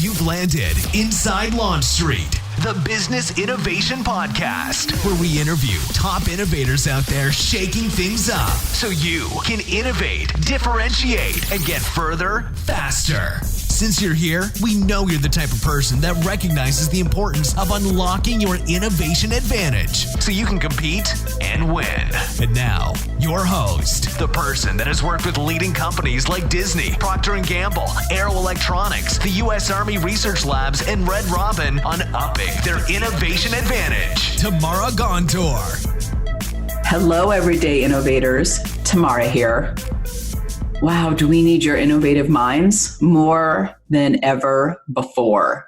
You've landed inside Launch Street, the Business Innovation Podcast, where we interview top innovators out there shaking things up so you can innovate, differentiate, and get further faster. Since you're here, we know you're the type of person that recognizes the importance of unlocking your innovation advantage so you can compete and win. And now, your host, the person that has worked with leading companies like Disney, Procter & Gamble, Aero Electronics, the U.S. Army Research Labs, and Red Robin on upping their innovation advantage, Tamara Gontor. Hello, everyday innovators. Tamara here. Wow, do we need your innovative minds more than ever before?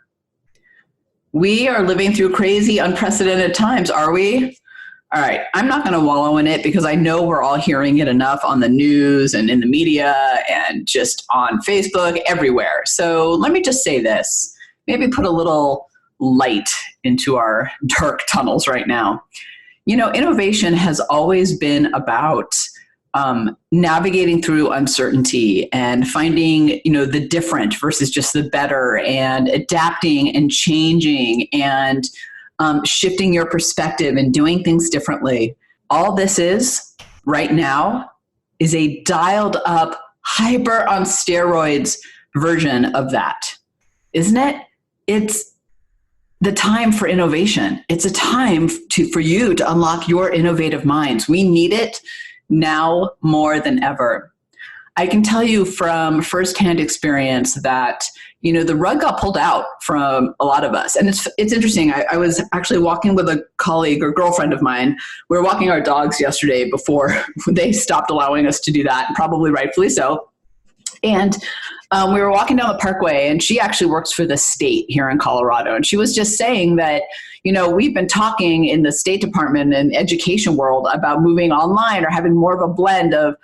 We are living through crazy, unprecedented times, are we? All right, I'm not going to wallow in it because I know we're all hearing it enough on the news and in the media and just on Facebook, everywhere. So let me just say this, maybe put a little light into our dark tunnels right now. You know, innovation has always been about navigating through uncertainty and finding, the different versus just the better, and adapting and changing and shifting your perspective and doing things differently. All this is right now is a dialed up, hyper on steroids version of that, isn't it? It's the time for innovation. It's a time for you to unlock your innovative minds. We need it now more than ever. I can tell you from firsthand experience that, the rug got pulled out from a lot of us. And it's interesting. I was actually walking with a colleague or girlfriend of mine. We were walking our dogs yesterday before they stopped allowing us to do that, probably rightfully so. And we were walking down the parkway, and she actually works for the state here in Colorado. And she was just saying that, we've been talking in the State Department and education world about moving online or having more of a blend of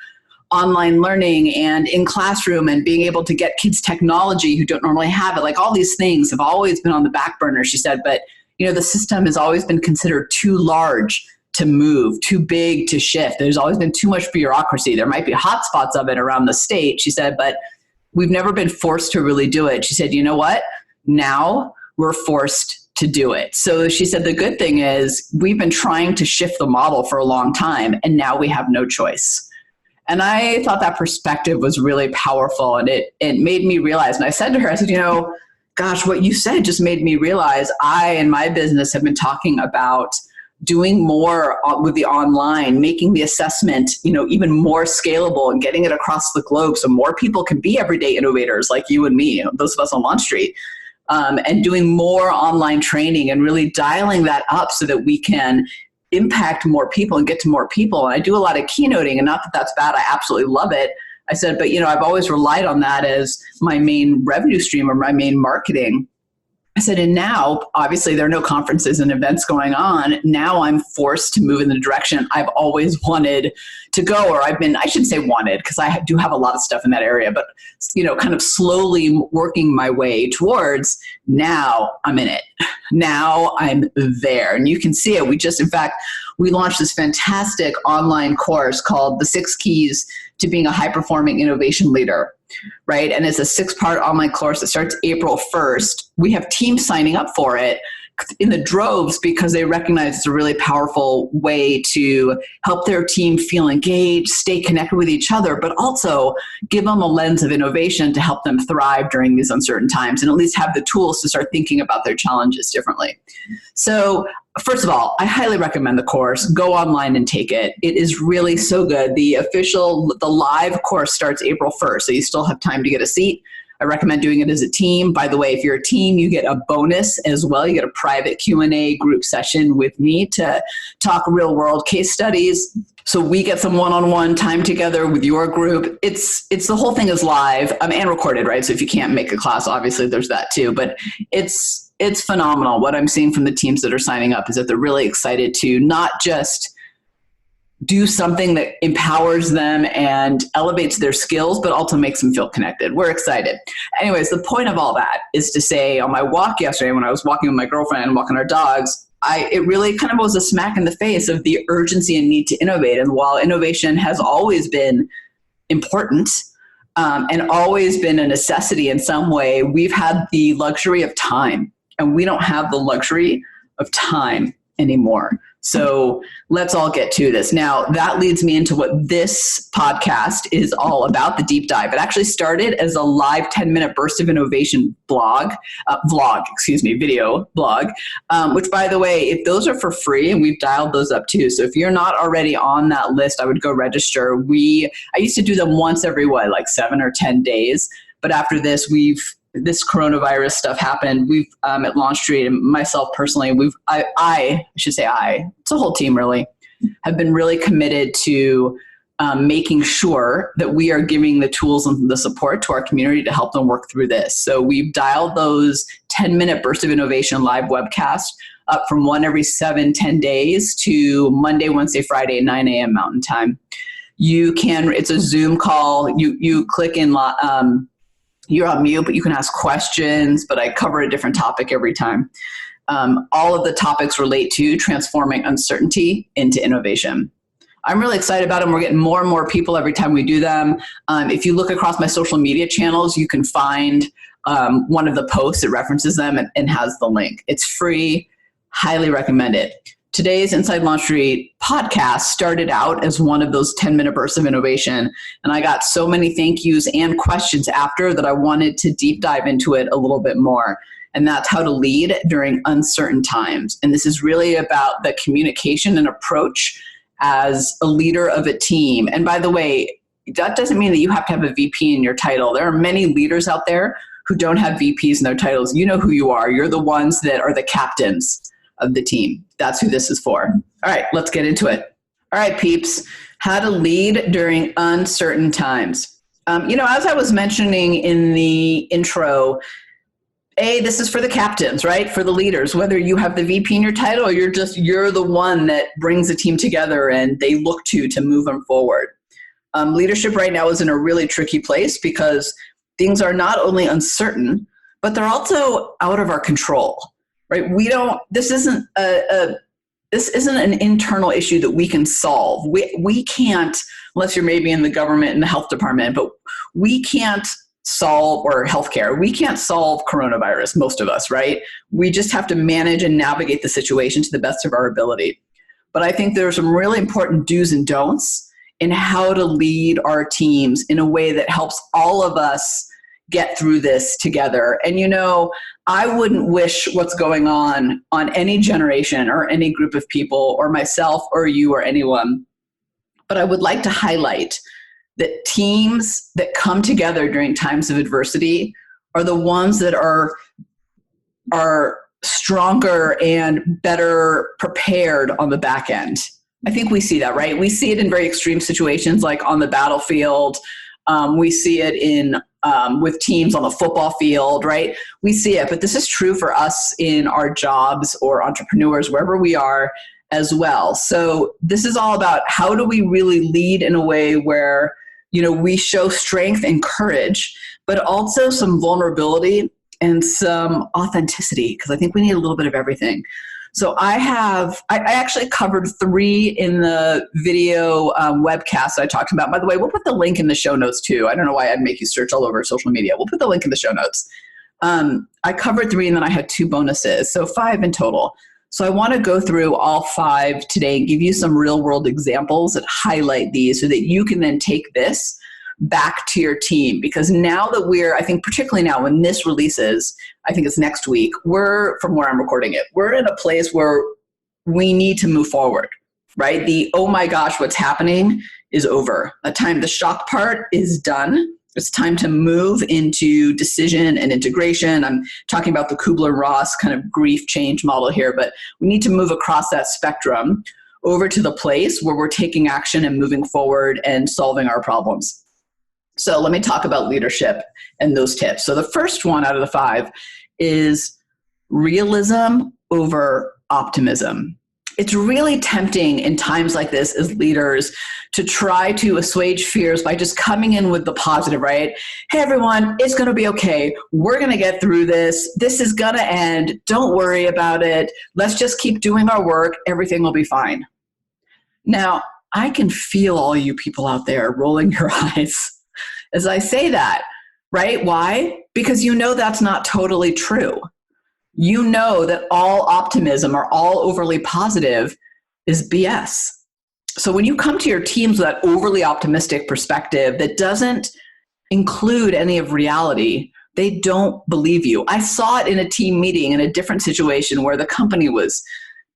online learning and in classroom and being able to get kids technology who don't normally have it. Like, all these things have always been on the back burner, she said. But, the system has always been considered too large to move, too big to shift. There's always been too much bureaucracy. There might be hotspots of it around the state, she said, but we've never been forced to really do it. She said, you know what? Now we're forced to do it. So she said, the good thing is we've been trying to shift the model for a long time, and now we have no choice. And I thought that perspective was really powerful, and it made me realize, and I said to her, I said, gosh, what you said just made me realize I and my business have been talking about doing more with the online, making the assessment, even more scalable and getting it across the globe so more people can be everyday innovators like you and me, those of us on Launch Street, and doing more online training and really dialing that up so that we can impact more people and get to more people. And I do a lot of keynoting, and not that that's bad. I absolutely love it. I said, but I've always relied on that as my main revenue stream or my main marketing. I said, and now, obviously, there are no conferences and events going on. Now I'm forced to move in the direction I've always wanted to go, or I shouldn't say wanted, because I do have a lot of stuff in that area, but, kind of slowly working my way towards. Now I'm in it. Now I'm there. And you can see it. We launched this fantastic online course called The 6 Keys to Being a High-Performing Innovation Leader, right? And it's a 6-part online course that starts April 1st. We have teams signing up for it in the droves because they recognize it's a really powerful way to help their team feel engaged, stay connected with each other, but also give them a lens of innovation to help them thrive during these uncertain times, and at least have the tools to start thinking about their challenges differently. So first of all, I highly recommend the course. Go online and take it. It is really so good. The live course starts April 1st, so you still have time to get a seat. I recommend doing it as a team. By the way, if you're a team, you get a bonus as well. You get a private Q&A group session with me to talk real world case studies. So we get some one-on-one time together with your group. It's the whole thing is live and recorded, right? So if you can't make a class, obviously there's that too. But it's phenomenal. What I'm seeing from the teams that are signing up is that they're really excited to not just do something that empowers them and elevates their skills, but also makes them feel connected. We're excited. Anyways, the point of all that is to say, on my walk yesterday, when I was walking with my girlfriend and walking our dogs, it really kind of was a smack in the face of the urgency and need to innovate. And while innovation has always been important, and always been a necessity in some way, we've had the luxury of time, and we don't have the luxury of time anymore. So let's all get to this. Now, that leads me into what this podcast is all about, the deep dive. It actually started as a live 10-minute burst of innovation video blog, which, by the way, if those are for free, and we've dialed those up too. So if you're not already on that list, I would go register. I used to do them once every, 7 or 10 days. But after this, this coronavirus stuff happened. We've at Launch Street, and myself personally, it's a whole team really, have been really committed to making sure that we are giving the tools and the support to our community to help them work through this. So we've dialed those 10-minute burst of innovation live webcasts up from one every 7-10 days to Monday, Wednesday, Friday at 9 a.m. Mountain Time. It's a Zoom call. You click in. You're on mute, but you can ask questions, but I cover a different topic every time. All of the topics relate to transforming uncertainty into innovation. I'm really excited about them. We're getting more and more people every time we do them. If you look across my social media channels, you can find one of the posts that references them and has the link. It's free. Highly recommend it. Today's Inside Launch Street podcast started out as one of those 10-minute bursts of innovation, and I got so many thank yous and questions after that I wanted to deep dive into it a little bit more, and that's how to lead during uncertain times. And this is really about the communication and approach as a leader of a team. And by the way, that doesn't mean that you have to have a VP in your title. There are many leaders out there who don't have VPs in their titles. You know who you are. You're the ones that are the captains of the team. That's who this is for. All right, let's get into it. All right, peeps, how to lead during uncertain times. As I was mentioning in the intro, this is for the captains, right? For the leaders, whether you have the VP in your title or you're the one that brings the team together and they look to move them forward. Leadership right now is in a really tricky place because things are not only uncertain, but they're also out of our control. Right? This isn't an internal issue that we can solve. We can't, unless you're maybe in the government and the health department, but we can't solve, or healthcare, we can't solve coronavirus, most of us, right? We just have to manage and navigate the situation to the best of our ability. But I think there are some really important do's and don'ts in how to lead our teams in a way that helps all of us get through this together. And I wouldn't wish what's going on any generation or any group of people or myself or you or anyone. But I would like to highlight that teams that come together during times of adversity are the ones that are stronger and better prepared on the back end. I think we see that, right? We see it in very extreme situations like on the battlefield. We see it with teams on the football field, right? We see it, but this is true for us in our jobs or entrepreneurs, wherever we are as well. So this is all about how do we really lead in a way where, we show strength and courage, but also some vulnerability and some authenticity, because I think we need a little bit of everything. So I actually covered 3 in the video webcast I talked about. By the way, we'll put the link in the show notes too. I don't know why I'd make you search all over social media. We'll put the link in the show notes. I covered 3 and then I had 2 bonuses, so 5 in total. So I want to go through all 5 today and give you some real world examples that highlight these so that you can then take this back to your team. Because now that I think particularly now when this releases, I think it's next week, from where I'm recording it, we're in a place where we need to move forward, right? The, oh my gosh, what's happening is over. The shock part is done. It's time to move into decision and integration. I'm talking about the Kubler-Ross kind of grief change model here, but we need to move across that spectrum over to the place where we're taking action and moving forward and solving our problems. So let me talk about leadership and those tips. So the first one out of the 5 is realism over optimism. It's really tempting in times like this as leaders to try to assuage fears by just coming in with the positive, right? Hey, everyone, it's going to be okay. We're going to get through this. This is going to end. Don't worry about it. Let's just keep doing our work. Everything will be fine. Now, I can feel all you people out there rolling your eyes as I say that, right? Why? Because you know that's not totally true. You know that all optimism or all overly positive is BS. So when you come to your teams with that overly optimistic perspective that doesn't include any of reality, they don't believe you. I saw it in a team meeting in a different situation where the company was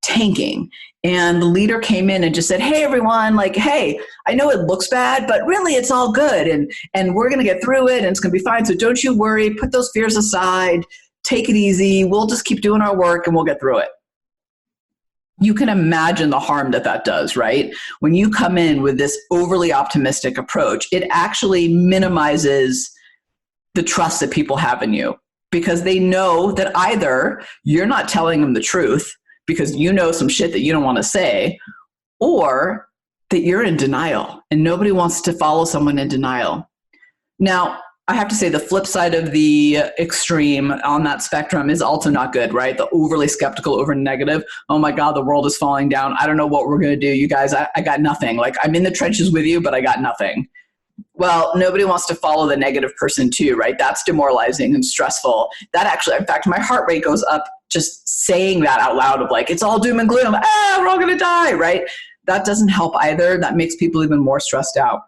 tanking and the leader came in and just said, hey, everyone, like, hey, I know it looks bad, but really it's all good. And we're going to get through it and it's going to be fine. So don't you worry, put those fears aside, take it easy. We'll just keep doing our work and we'll get through it. You can imagine the harm that does, right? When you come in with this overly optimistic approach, it actually minimizes the trust that people have in you because they know that either you're not telling them the truth because you know some shit that you don't want to say, or that you're in denial and nobody wants to follow someone in denial. Now, I have to say the flip side of the extreme on that spectrum is also not good, right? The overly skeptical, over negative. Oh my God, the world is falling down. I don't know what we're going to do. You guys, I got nothing. Like I'm in the trenches with you, but I got nothing. Well, nobody wants to follow the negative person too, right? That's demoralizing and stressful. That actually, in fact, my heart rate goes up just saying that out loud of like, it's all doom and gloom. We're all going to die, right? That doesn't help either. That makes people even more stressed out.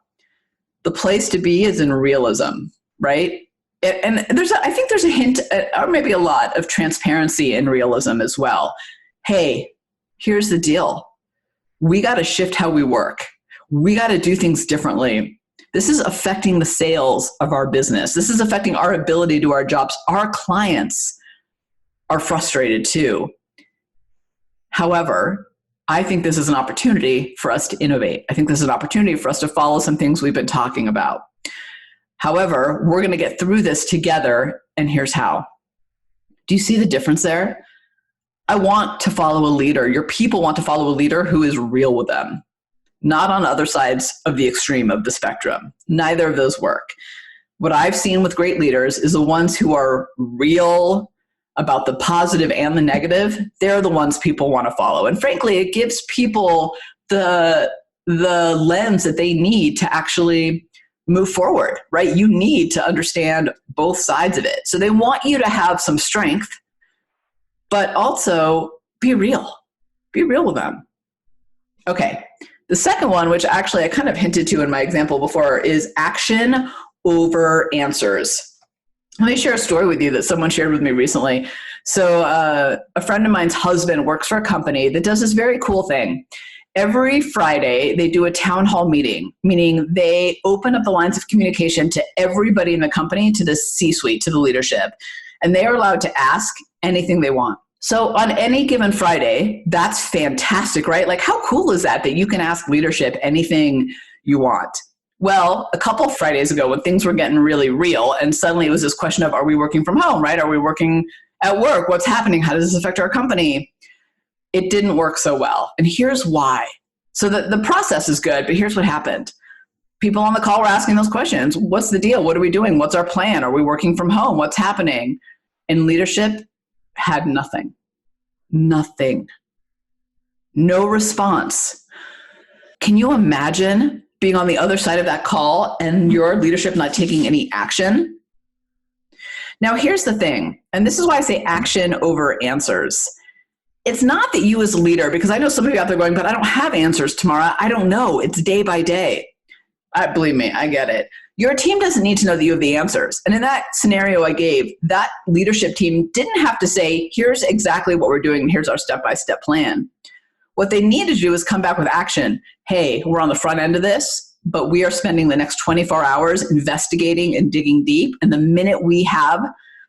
The place to be is in realism. Right? And I think there's a hint, or maybe a lot of transparency in realism as well. Hey, here's the deal. We got to shift how we work. We got to do things differently. This is affecting the sales of our business. This is affecting our ability to do our jobs. Our clients are frustrated too. However, I think this is an opportunity for us to innovate. I think this is an opportunity for us to follow some things we've been talking about. However, we're going to get through this together, and here's how. Do you see the difference there? I want to follow a leader. Your people want to follow a leader who is real with them, not on other sides of the extreme of the spectrum. Neither of those work. What I've seen with great leaders is the ones who are real about the positive and the negative. They're the ones people want to follow. And frankly, it gives people the lens that they need to actually move forward, right? You need to understand both sides of it. So they want you to have some strength, but also be real. Be real with them. Okay. The second one, which actually I kind of hinted to in my example before, is action over answers. Let me share a story with you that someone shared with me recently. So a friend of mine's husband works for a company that does this very cool thing. Every Friday, they do a town hall meeting, meaning they open up the lines of communication to everybody in the company, to the C-suite, to the leadership, and they are allowed to ask anything they want. So on any given Friday, that's fantastic, right? Like how cool is that you can ask leadership anything you want? Well, a couple of Fridays ago when things were getting really real and suddenly it was this question of, are we working from home, right? Are we working at work? What's happening? How does this affect our company? It didn't work so well. And here's why. So the process is good, but here's what happened. People on the call were asking those questions. What's the deal? What are we doing? What's our plan? Are we working from home? What's happening? And leadership had nothing. Nothing. No response. Can you imagine being on the other side of that call and your leadership not taking any action? Now, here's the thing, and this is why I say action over answers. It's not that you as a leader, because I know some of you out there going, but I don't have answers tomorrow. I don't know. It's day by day. Believe me, I get it. Your team doesn't need to know that you have the answers. And in that scenario I gave, that leadership team didn't have to say, here's exactly what we're doing and here's our step-by-step plan. What they needed to do is come back with action. Hey, we're on the front end of this, but we are spending the next 24 hours investigating and digging deep. And the minute we have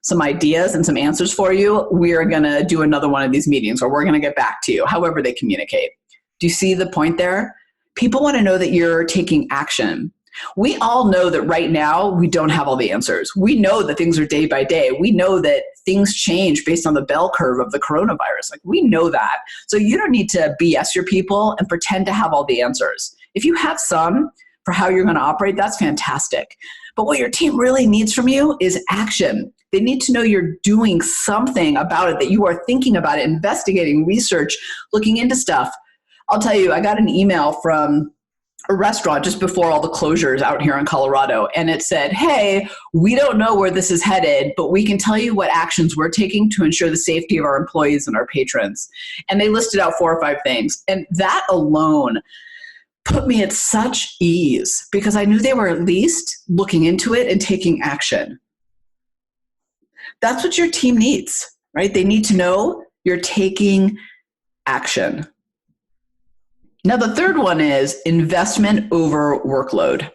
some ideas and some answers for you, we are going to do another one of these meetings, or we're going to get back to you, however they communicate. Do you see the point there? People want to know that you're taking action. We all know that right now we don't have all the answers. We know that things are day by day. We know that things change based on the bell curve of the coronavirus. Like, we know that. So you don't need to BS your people and pretend to have all the answers. If you have some for how you're going to operate, that's fantastic. But what your team really needs from you is action. They need to know you're doing something about it, that you are thinking about it, investigating, research, looking into stuff. I'll tell you, I got an email from a restaurant just before all the closures out here in Colorado. And it said, hey, we don't know where this is headed, but we can tell you what actions we're taking to ensure the safety of our employees and our patrons. And they listed out 4 or 5 things. And that alone put me at such ease because I knew they were at least looking into it and taking action. That's what your team needs, right? They need to know you're taking action. Now, the third one is investment over workload.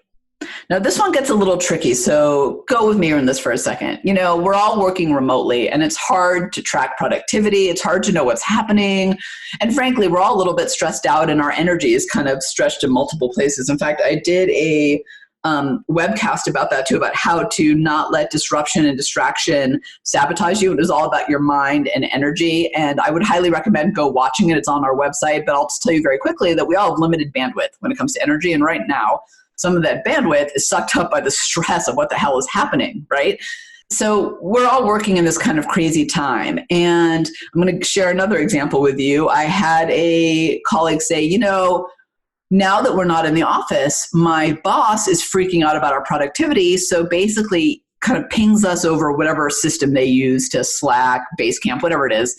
Now, this one gets a little tricky, so go with me on this for a second. You know, we're all working remotely, and it's hard to track productivity. It's hard to know what's happening. And frankly, we're all a little bit stressed out, and our energy is kind of stretched in multiple places. In fact, I did a webcast about that too, about how to not let disruption and distraction sabotage you. It was all about your mind and energy. And I would highly recommend go watching it. It's on our website, but I'll just tell you very quickly that we all have limited bandwidth when it comes to energy. And right now, some of that bandwidth is sucked up by the stress of what the hell is happening, right? So we're all working in this kind of crazy time. And I'm going to share another example with you. I had a colleague say, you know, now that we're not in the office, my boss is freaking out about our productivity. So basically kind of pings us over whatever system they use to Slack, Basecamp, whatever it is,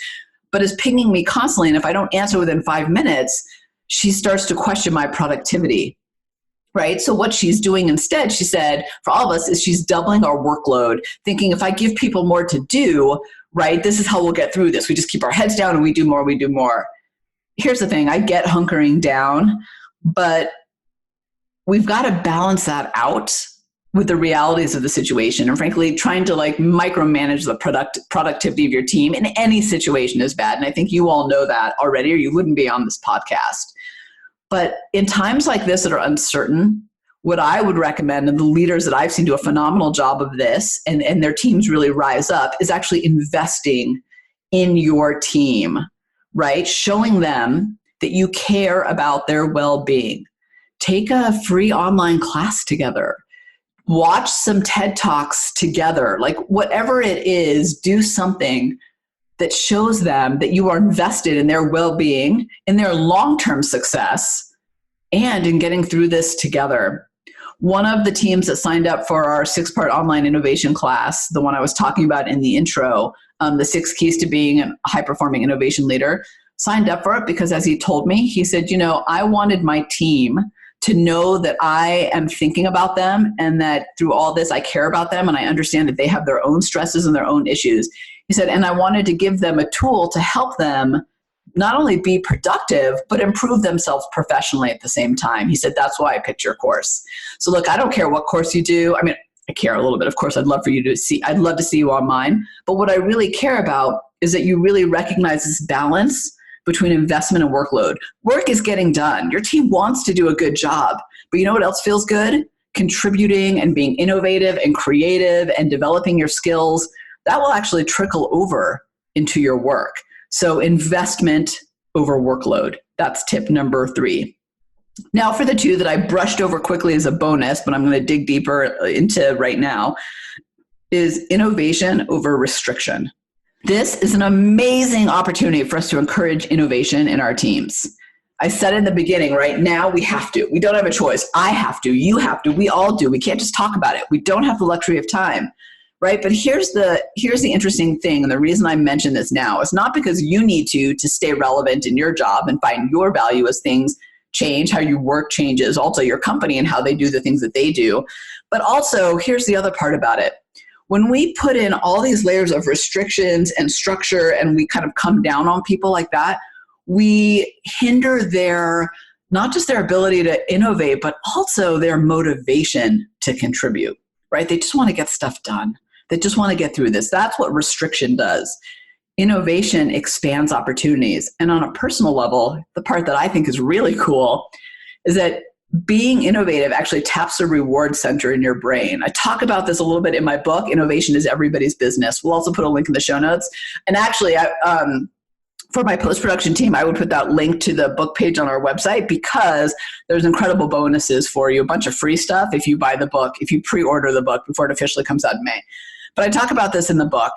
but is pinging me constantly. And if I don't answer within 5 minutes, she starts to question my productivity, right? So what she's doing instead, she said, for all of us, is she's doubling our workload, thinking if I give people more to do, right, this is how we'll get through this. We just keep our heads down and we do more, we do more. Here's the thing, I get hunkering down, but we've got to balance that out with the realities of the situation. And frankly, trying to like micromanage the productivity of your team in any situation is bad. And I think you all know that already, or you wouldn't be on this podcast. But in times like this that are uncertain, what I would recommend, and the leaders that I've seen do a phenomenal job of this, and their teams really rise up, is actually investing in your team, right? Showing them that you care about their well-being. Take a free online class together. Watch some TED Talks together. Like whatever it is, do something that shows them that you are invested in their well-being, in their long-term success, and in getting through this together. One of the teams that signed up for our 6-part online innovation class, the one I was talking about in the intro, the 6 keys to being a high-performing innovation leader, signed up for it because, as he told me, he said, you know, I wanted my team to know that I am thinking about them and that through all this, I care about them and I understand that they have their own stresses and their own issues. He said, and I wanted to give them a tool to help them not only be productive, but improve themselves professionally at the same time. He said, that's why I picked your course. So look, I don't care what course you do. I mean, I care a little bit. Of course, I'd love to see you on mine. But what I really care about is that you really recognize this balance between investment and workload. Work is getting done. Your team wants to do a good job. But you know what else feels good? Contributing and being innovative and creative and developing your skills. That will actually trickle over into your work. So investment over workload. That's tip number 3. Now for the 2 that I brushed over quickly as a bonus, but I'm going to dig deeper into right now, is innovation over restriction. This is an amazing opportunity for us to encourage innovation in our teams. I said in the beginning, right now we have to. We don't have a choice. I have to. You have to. We all do. We can't just talk about it. We don't have the luxury of time, right? But here's the interesting thing, and the reason I mention this now is not because you need to stay relevant in your job and find your value as things change, how you work changes, also your company and how they do the things that they do. But also, here's the other part about it. When we put in all these layers of restrictions and structure and we kind of come down on people like that, we hinder not just their ability to innovate, but also their motivation to contribute, right? They just want to get stuff done. They just want to get through this. That's what restriction does. Innovation expands opportunities. And on a personal level, the part that I think is really cool is that being innovative actually taps a reward center in your brain. I talk about this a little bit in my book, Innovation is Everybody's Business. We'll also put a link in the show notes. And actually, for my post-production team, I would put that link to the book page on our website because there's incredible bonuses for you, a bunch of free stuff if you buy the book, if you pre-order the book before it officially comes out in May. But I talk about this in the book.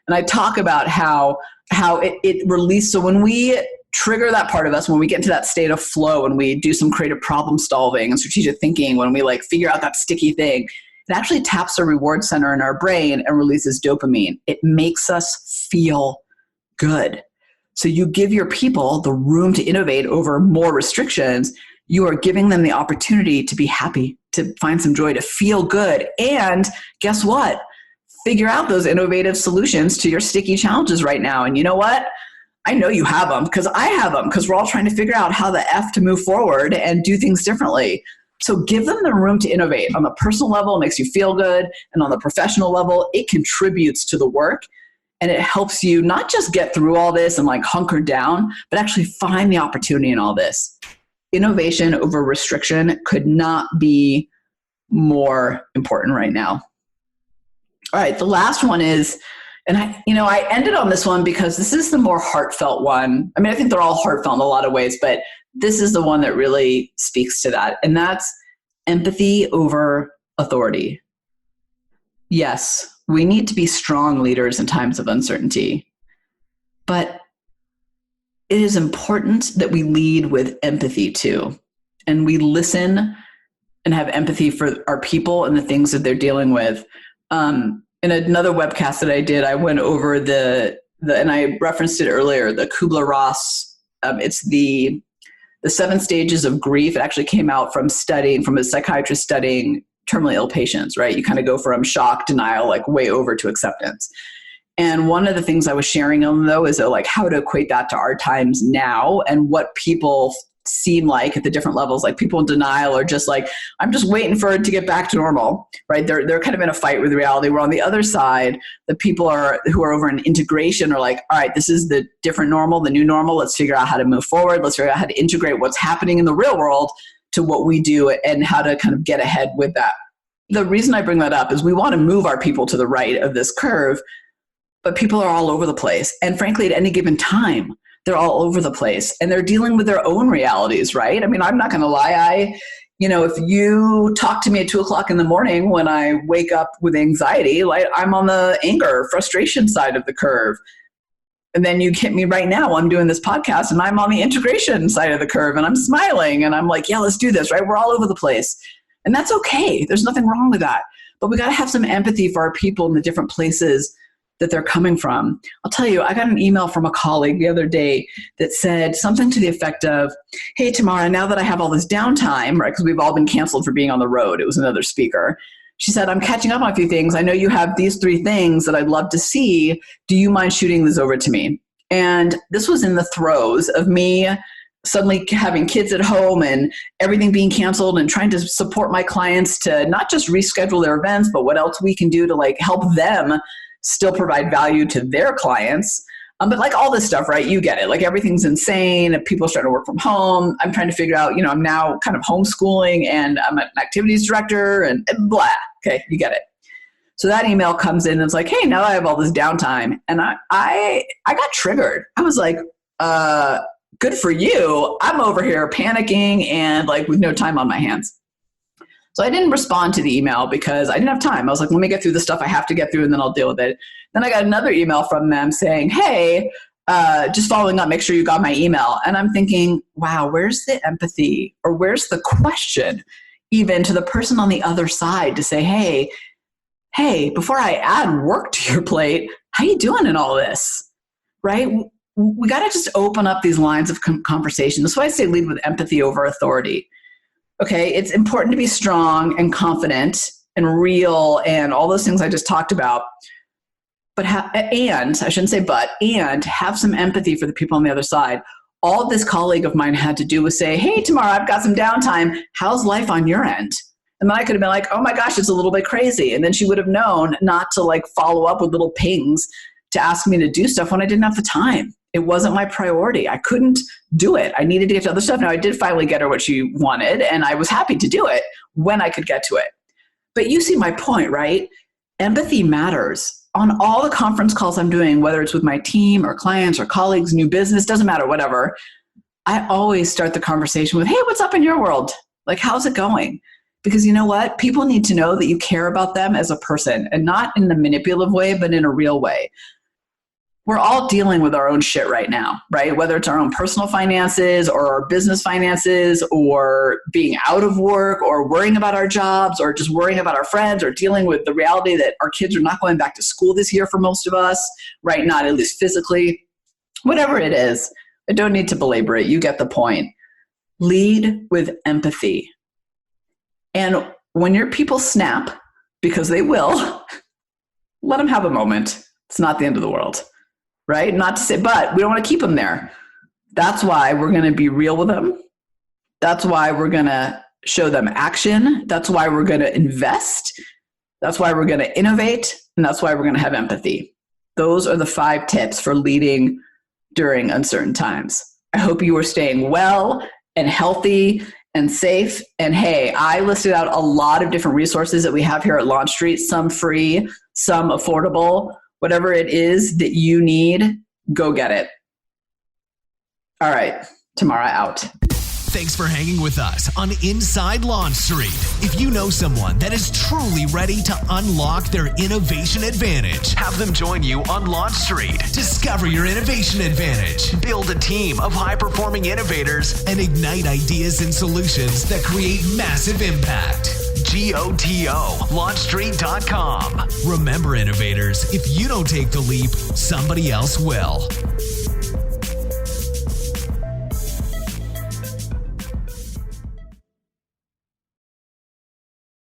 And I talk about how it released. So when we trigger that part of us when we get into that state of flow, when we do some creative problem solving and strategic thinking, when we like figure out that sticky thing, it actually taps a reward center in our brain and releases dopamine. It makes us feel good. So you give your people the room to innovate over more restrictions. You are giving them the opportunity to be happy, to find some joy, to feel good. And guess what? Figure out those innovative solutions to your sticky challenges right now. And you know what? I know you have them because I have them, because we're all trying to figure out how the F to move forward and do things differently. So give them the room to innovate. On the personal level, it makes you feel good. And on the professional level, it contributes to the work. And it helps you not just get through all this and like hunker down, but actually find the opportunity in all this. Innovation over restriction could not be more important right now. All right, the last one is, and I ended on this one because this is the more heartfelt one. I mean, I think they're all heartfelt in a lot of ways, but this is the one that really speaks to that. And that's empathy over authority. Yes, we need to be strong leaders in times of uncertainty, but it is important that we lead with empathy too. And we listen and have empathy for our people and the things that they're dealing with. In another webcast that I did, I went over and I referenced it earlier, the Kubler-Ross. It's the 7 stages of grief. It actually came out from a psychiatrist studying terminally ill patients, right? You kind of go from shock, denial, like way over to acceptance. And one of the things I was sharing on though is like how to equate that to our times now and what people seem like at the different levels. Like people in denial are just like, I'm just waiting for it to get back to normal, right? They're kind of in a fight with reality. We're on the other side, the people who are over in integration are like, all right, this is the different normal, the new normal. Let's figure out how to move forward. Let's figure out how to integrate what's happening in the real world to what we do and how to kind of get ahead with that. The reason I bring that up is we want to move our people to the right of this curve, but people are all over the place. And frankly, at any given time, they're all over the place and they're dealing with their own realities, right? I mean, I'm not going to lie. If you talk to me at 2:00 in the morning when I wake up with anxiety, like I'm on the anger, frustration side of the curve. And then you hit me right now, I'm doing this podcast and I'm on the integration side of the curve and I'm smiling and I'm like, yeah, let's do this, right? We're all over the place. And that's okay. There's nothing wrong with that. But we got to have some empathy for our people in the different places that they're coming from. I'll tell you, I got an email from a colleague the other day that said something to the effect of, hey, Tamara, now that I have all this downtime, right, because we've all been canceled for being on the road. It was another speaker. She said, I'm catching up on a few things. I know you have these 3 things that I'd love to see. Do you mind shooting this over to me? And this was in the throes of me suddenly having kids at home and everything being canceled and trying to support my clients to not just reschedule their events, but what else we can do to like help them still provide value to their clients. But like all this stuff, right? You get it. Like everything's insane. People are starting to work from home. I'm trying to figure out, I'm now kind of homeschooling and I'm an activities director and blah. Okay, you get it. So that email comes in and it's like, hey, now that I have all this downtime. And I got triggered. I was like, good for you. I'm over here panicking and like with no time on my hands. So I didn't respond to the email because I didn't have time. I was like, let me get through the stuff I have to get through and then I'll deal with it. Then I got another email from them saying, hey, just following up, make sure you got my email. And I'm thinking, wow, where's the empathy or where's the question even to the person on the other side to say, hey, before I add work to your plate, how you doing in all this, right? We got to just open up these lines of conversation. That's why I say lead with empathy over authority. Okay, it's important to be strong and confident and real and all those things I just talked about. But and have some empathy for the people on the other side. All this colleague of mine had to do was say, hey, Tamara, I've got some downtime. How's life on your end? And then I could have been like, oh my gosh, it's a little bit crazy. And then she would have known not to like follow up with little pings to ask me to do stuff when I didn't have the time. It wasn't my priority. I couldn't do it. I needed to get to other stuff. Now, I did finally get her what she wanted, and I was happy to do it when I could get to it. But you see my point, right? Empathy matters. On all the conference calls I'm doing, whether it's with my team or clients or colleagues, new business, doesn't matter, whatever, I always start the conversation with, hey, what's up in your world? Like, how's it going? Because you know what? People need to know that you care about them as a person, and not in the manipulative way, but in a real way. we're all dealing with our own shit right now, right? Whether it's our own personal finances or our business finances or being out of work or worrying about our jobs or just worrying about our friends or dealing with the reality that our kids are not going back to school this year for most of us, right? Not at least physically, whatever it is. I don't need to belabor it. You get the point. Lead with empathy. And when your people snap, because they will, let them have a moment. It's not the end of the world. Right? Not to say, but we don't want to keep them there. That's why we're going to be real with them. That's why we're going to show them action. That's why we're going to invest. That's why we're going to innovate. And that's why we're going to have empathy. Those are the 5 tips for leading during uncertain times. I hope you are staying well and healthy and safe. And hey, I listed out a lot of different resources that we have here at Launch Street, some free, some affordable. Whatever it is that you need, go get it. All right, Tamara out. Thanks for hanging with us on Inside Launch Street. If you know someone that is truly ready to unlock their innovation advantage, have them join you on Launch Street. Discover your innovation advantage. Build a team of high-performing innovators and ignite ideas and solutions that create massive impact. GOTO, launchstreet.com. Remember, innovators, if you don't take the leap, somebody else will.